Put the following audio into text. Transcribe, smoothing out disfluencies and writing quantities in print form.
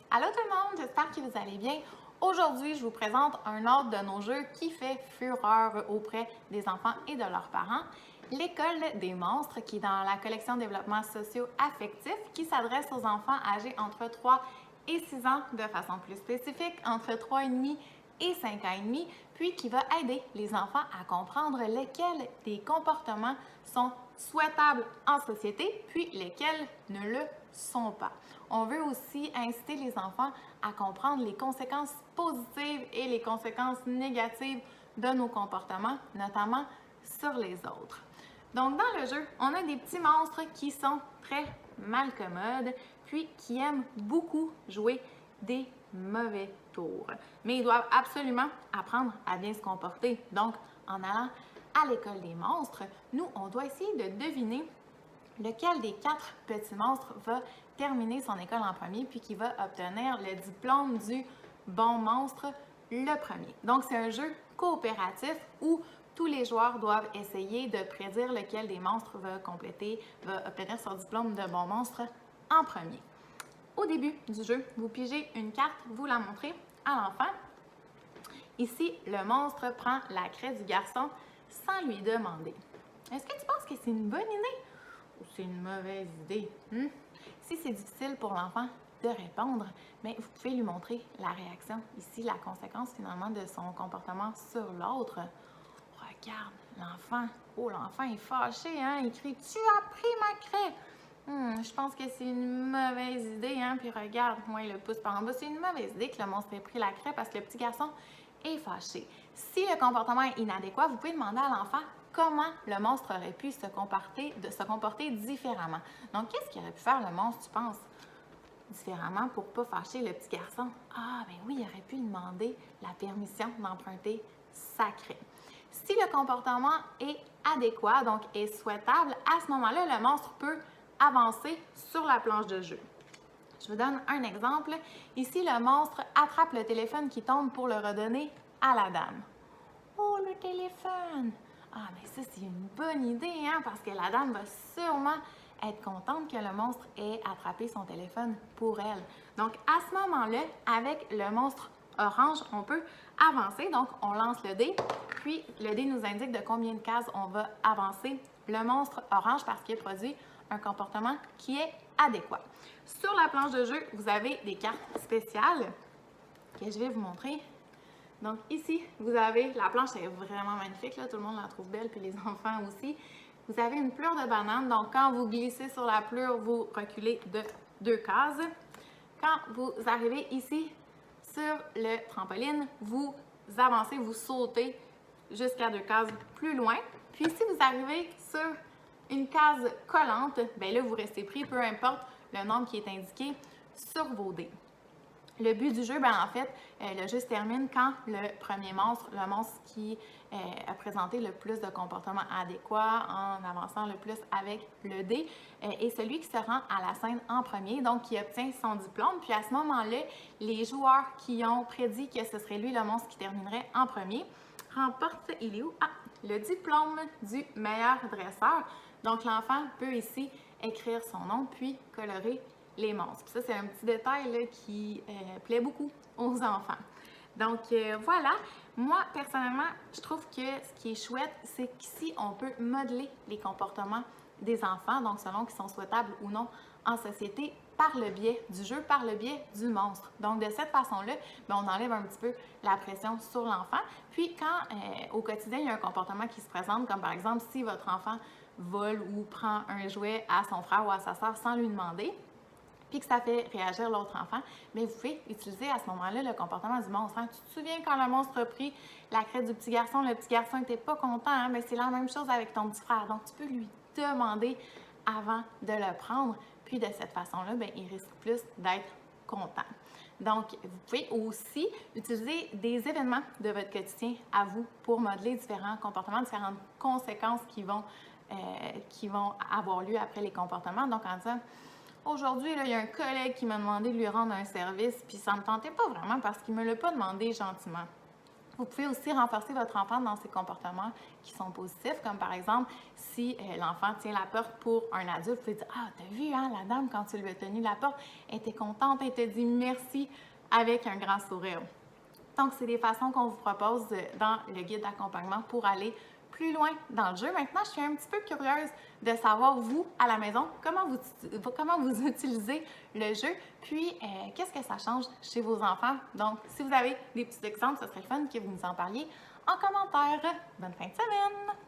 Allô tout le monde, j'espère que vous allez bien. Aujourd'hui, je vous présente un autre de nos jeux qui fait fureur auprès des enfants et de leurs parents, l'école des monstres, qui est dans la collection développement socio-affectif, qui s'adresse aux enfants âgés entre 3 et 6 ans de façon plus spécifique, entre 3 et demi et 5 ans et demi, puis qui va aider les enfants à comprendre lesquels des comportements sont souhaitables en société, puis lesquels ne le sont pas. On veut aussi inciter les enfants à comprendre les conséquences positives et les conséquences négatives de nos comportements, notamment sur les autres. Donc, dans le jeu, on a des petits monstres qui sont très malcommodes, puis qui aiment beaucoup jouer des mauvais tours. Mais ils doivent absolument apprendre à bien se comporter. Donc, en allant à l'école des monstres, nous, on doit essayer de deviner lequel des 4 petits monstres va terminer son école en premier, puis qui va obtenir le diplôme du bon monstre le premier. Donc, c'est un jeu coopératif où tous les joueurs doivent essayer de prédire lequel des monstres va obtenir son diplôme de bon monstre en premier. Au début du jeu, vous pigez une carte, vous la montrez à l'enfant. Ici, le monstre prend la craie du garçon sans lui demander. Est-ce que tu penses que c'est une bonne idée ou c'est une mauvaise idée? Si c'est difficile pour l'enfant de répondre, mais vous pouvez lui montrer la réaction. Ici, la conséquence finalement de son comportement sur l'autre. Regarde, l'enfant. Oh, l'enfant est fâché, hein? Il crie « Tu as pris ma craie! » Je pense que c'est une mauvaise idée, hein? Puis regarde, moi, il le pousse par en bas. C'est une mauvaise idée que le monstre ait pris la craie parce que le petit garçon est fâché. Si le comportement est inadéquat, vous pouvez demander à l'enfant comment le monstre aurait pu se comporter différemment. Donc, qu'est-ce qu'il aurait pu faire le monstre, tu penses, différemment pour ne pas fâcher le petit garçon? Ah, ben oui, il aurait pu lui demander la permission d'emprunter sa craie. Si le comportement est adéquat, donc est souhaitable, à ce moment-là, le monstre peut avancer sur la planche de jeu. Je vous donne un exemple. Ici, le monstre attrape le téléphone qui tombe pour le redonner à la dame. Oh, le téléphone! Ah, mais ça, c'est une bonne idée, hein, parce que la dame va sûrement être contente que le monstre ait attrapé son téléphone pour elle. Donc, à ce moment-là, avec le monstre orange, on peut avancer. Donc, on lance le dé, puis le dé nous indique de combien de cases on va avancer le monstre orange parce qu'il produit un comportement qui est adéquat. Sur la planche de jeu, vous avez des cartes spéciales que je vais vous montrer. Donc ici, vous avez, la planche est vraiment magnifique, là, tout le monde la trouve belle, puis les enfants aussi. Vous avez une pleure de banane, donc quand vous glissez sur la pleure, vous reculez de 2 cases. Quand vous arrivez ici sur le trampoline, vous avancez, vous sautez jusqu'à 2 cases plus loin. Puis si vous arrivez sur une case collante, bien là, vous restez pris, peu importe le nombre qui est indiqué sur vos dés. Le but du jeu, en fait, le jeu se termine quand le premier monstre, le monstre qui a présenté le plus de comportements adéquats en avançant le plus avec le dé, est celui qui se rend à la scène en premier, donc qui obtient son diplôme. Puis à ce moment-là, les joueurs qui ont prédit que ce serait lui le monstre qui terminerait en premier remportent, il est où? Ah, le diplôme du meilleur dresseur. Donc l'enfant peut ici écrire son nom puis colorer les monstres. Puis ça, c'est un petit détail là, qui plaît beaucoup aux enfants. Donc voilà, moi personnellement, je trouve que ce qui est chouette, c'est qu'ici, on peut modeler les comportements des enfants, donc selon qu'ils sont souhaitables ou non en société, par le biais du jeu, par le biais du monstre. Donc de cette façon-là, on enlève un petit peu la pression sur l'enfant. Puis quand au quotidien, il y a un comportement qui se présente, comme par exemple si votre enfant vole ou prend un jouet à son frère ou à sa soeur sans lui demander, puis que ça fait réagir l'autre enfant, bien, vous pouvez utiliser à ce moment-là le comportement du monstre. Hein? Tu te souviens quand le monstre a pris la craie du petit garçon, le petit garçon n'était pas content, hein? Bien, c'est la même chose avec ton petit frère. Donc, tu peux lui demander avant de le prendre, puis de cette façon-là, bien, il risque plus d'être content. Donc, vous pouvez aussi utiliser des événements de votre quotidien à vous pour modeler différents comportements, différentes conséquences qui vont avoir lieu après les comportements. Donc, en disant, aujourd'hui, il y a un collègue qui m'a demandé de lui rendre un service, puis ça ne me tentait pas vraiment parce qu'il ne me l'a pas demandé gentiment. Vous pouvez aussi renforcer votre enfant dans ses comportements qui sont positifs, comme par exemple, si l'enfant tient la porte pour un adulte, vous pouvez dire: Ah, t'as vu, hein, la dame, quand tu lui as tenu la porte, elle était contente, elle te dit merci avec un grand sourire. Donc, c'est des façons qu'on vous propose dans le guide d'accompagnement pour aller plus loin dans le jeu. Maintenant, je suis un petit peu curieuse de savoir, vous, à la maison, comment vous utilisez le jeu, puis qu'est-ce que ça change chez vos enfants. Donc, si vous avez des petits exemples, ce serait le fun que vous nous en parliez en commentaire. Bonne fin de semaine!